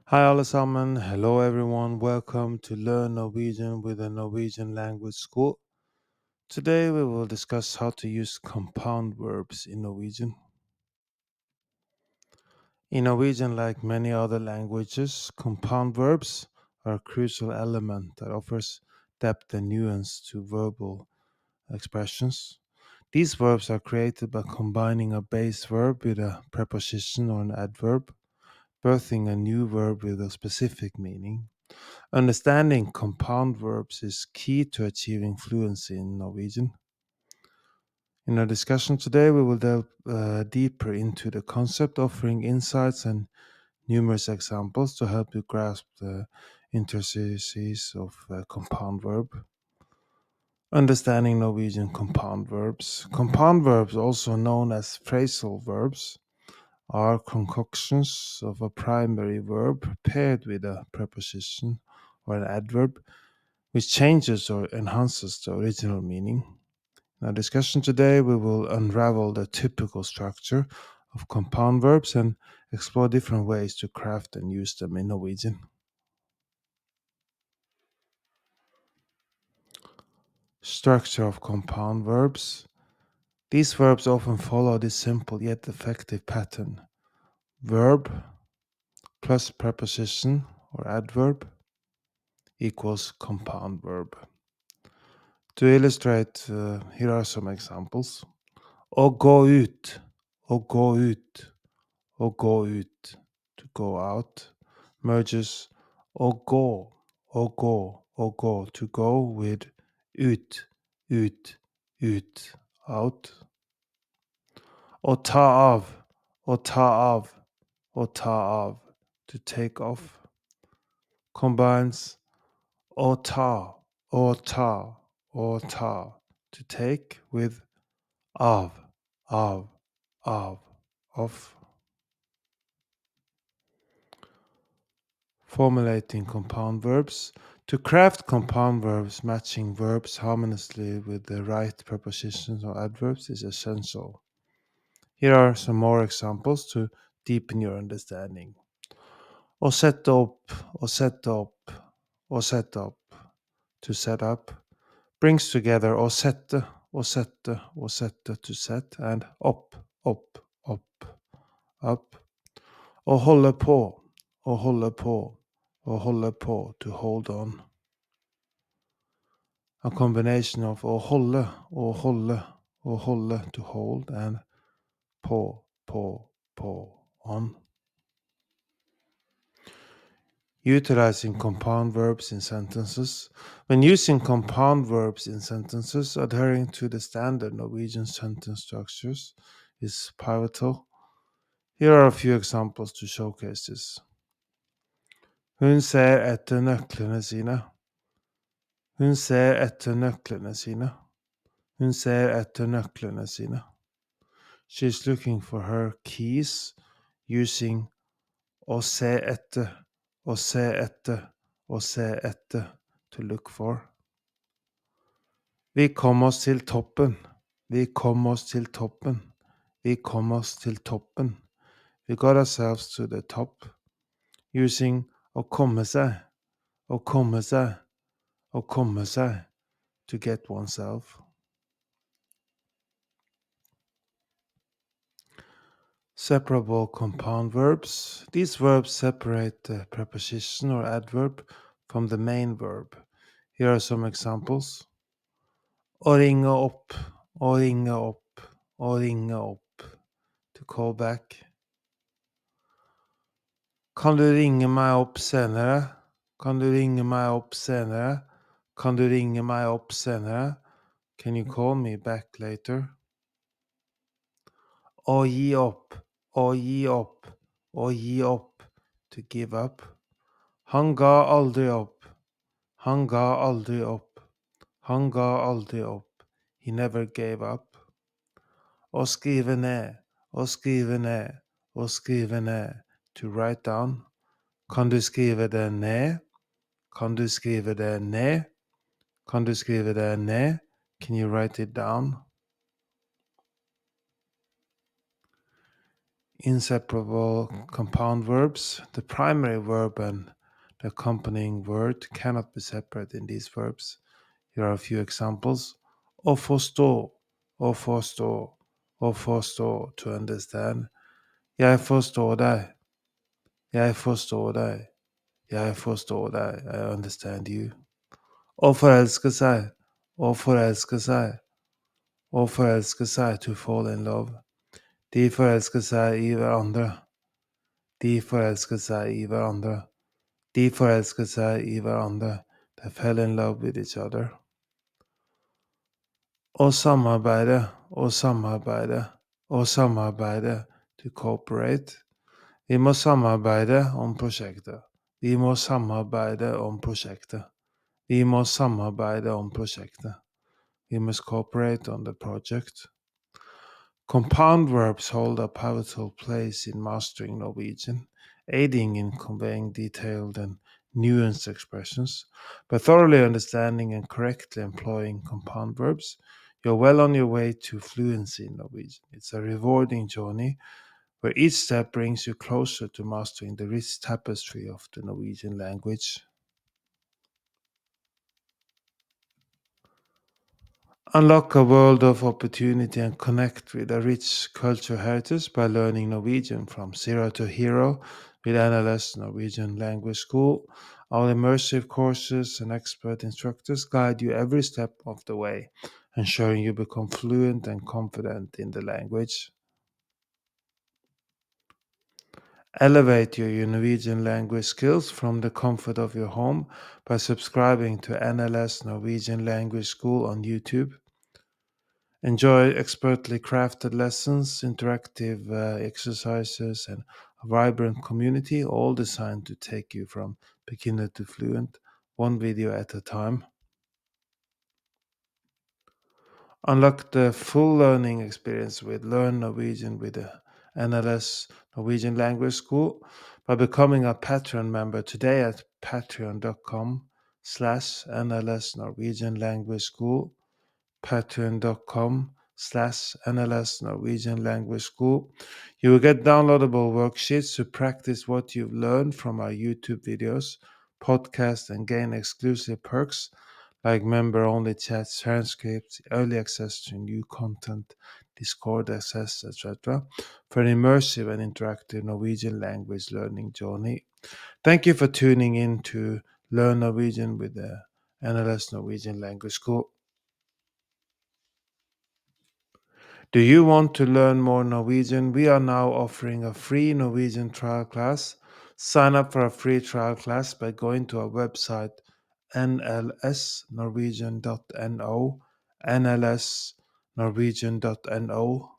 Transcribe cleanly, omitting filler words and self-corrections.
Hi allesammans, hello everyone, welcome to Learn Norwegian with the Norwegian Language School. Today we will discuss how to use compound verbs in Norwegian. In Norwegian, like many other languages, compound verbs are a crucial element that offers depth and nuance to verbal expressions. These verbs are created by combining a base verb with a preposition or an adverb, birthing a new verb with a specific meaning. Understanding compound verbs is key to achieving fluency in Norwegian. In our discussion today, we will delve deeper into the concept, offering insights and numerous examples to help you grasp the intricacies of a compound verb. Understanding Norwegian compound verbs. Compound verbs, also known as phrasal verbs, are concoctions of a primary verb paired with a preposition or an adverb, which changes or enhances the original meaning. In our discussion today, we will unravel the typical structure of compound verbs and explore different ways to craft and use them in Norwegian. Structure of compound verbs. These verbs often follow this simple yet effective pattern. Verb plus preposition or adverb equals compound verb. To illustrate, here are some examples. Å gå ut, å gå ut, å gå ut, to go out, merges å gå, å gå, å gå, to go with ut, ut, ut, out. Å ta av, å ta av, å ta av, to take off, combines å ta, å ta, å ta, to take with av, av, of. Formulating compound verbs. To craft compound verbs matching verbs harmoniously with the right prepositions or adverbs is essential. Here are some more examples to deepen your understanding. Å sette opp, å sette opp, å sette up, to set up, brings together å sette, å sette, å sette, to set, and opp, opp, up. Å holde på, å holde på, å holde på, to hold on. A combination of å holde, å holde, å holde, to hold, and på, on. Utilizing compound verbs in sentences. When using compound verbs in sentences, adhering to the standard Norwegian sentence structures is pivotal. Here are a few examples to showcase this. Hun ser etter nøklene sine. Hun ser etter nøklene sine. Hun ser etter nøklene sine. She's looking for her keys using å se etter, å se etter, å se etter, to look for. Vi kom oss til toppen. Vi kom oss til toppen. Vi kom oss til toppen. We got ourselves to the top using å komme seg, å komme seg, å komme seg, to get oneself. Separable compound verbs. These verbs separate the preposition or adverb from the main verb. Here are some examples. Å ringe opp, å ringe opp, å ringe opp, to call back. Kan du ringe meg opp senere? Kan du ringe meg opp senere? Kan du ringe meg opp senere? Can you call me back later? Å gi opp, å gi opp, å gi opp, to give up. Han ga aldri opp. Han ga aldri opp. Han ga aldri opp. He never gave up. Å skrive ned, å skrive ned, å skrive ned, to write down. Kan du skrive det ned? Kan du skrive det ned? Kan du skrive det ned? Can you write it down? Inseparable compound verbs. The primary verb and the accompanying word cannot be separate in these verbs. Here are a few examples. Å forstå, å forstå, å forstå, to understand. Jeg forstår deg, jeg forstår deg, jeg forstår deg, I understand you. Å forelske seg, å forelske seg, å forelske seg, to fall in love. De forelsker seg i hverandre. De forelsker seg i hverandre. De forelsker seg i hverandre. They fell in love with each other. Å samarbeide, å samarbeide, å samarbeide, to cooperate. Vi må samarbeide om prosjektet. Vi må samarbeide om prosjektet. Vi må samarbeide om prosjektet. We must cooperate on the project. Compound verbs hold a pivotal place in mastering Norwegian, aiding in conveying detailed and nuanced expressions. By thoroughly understanding and correctly employing compound verbs, you're well on your way to fluency in Norwegian. It's a rewarding journey where each step brings you closer to mastering the rich tapestry of the Norwegian language. Unlock a world of opportunity and connect with a rich cultural heritage by learning Norwegian from zero to hero with NLS Norwegian Language School. Our immersive courses and expert instructors guide you every step of the way, ensuring you become fluent and confident in the language. Elevate your Norwegian language skills from the comfort of your home by subscribing to NLS Norwegian Language School on YouTube. Enjoy expertly crafted lessons, interactive exercises, and a vibrant community, all designed to take you from beginner to fluent, one video at a time. Unlock the full learning experience with Learn Norwegian with the NLS Norwegian Language School by becoming a Patreon member today at patreon.com/NLS Norwegian Language School. Patreon.com/NLS Norwegian Language School. You will get downloadable worksheets to practice what you've learned from our YouTube videos, podcasts, and gain exclusive perks like member-only chats, transcripts, early access to new content, Discord access, etc. for an immersive and interactive Norwegian language learning journey. Thank you for tuning in to Learn Norwegian with the NLS Norwegian Language School. Do you want to learn more Norwegian? We are now offering a free Norwegian trial class. Sign up for a free trial class by going to our website nlsnorwegian.no, nlsnorwegian.no.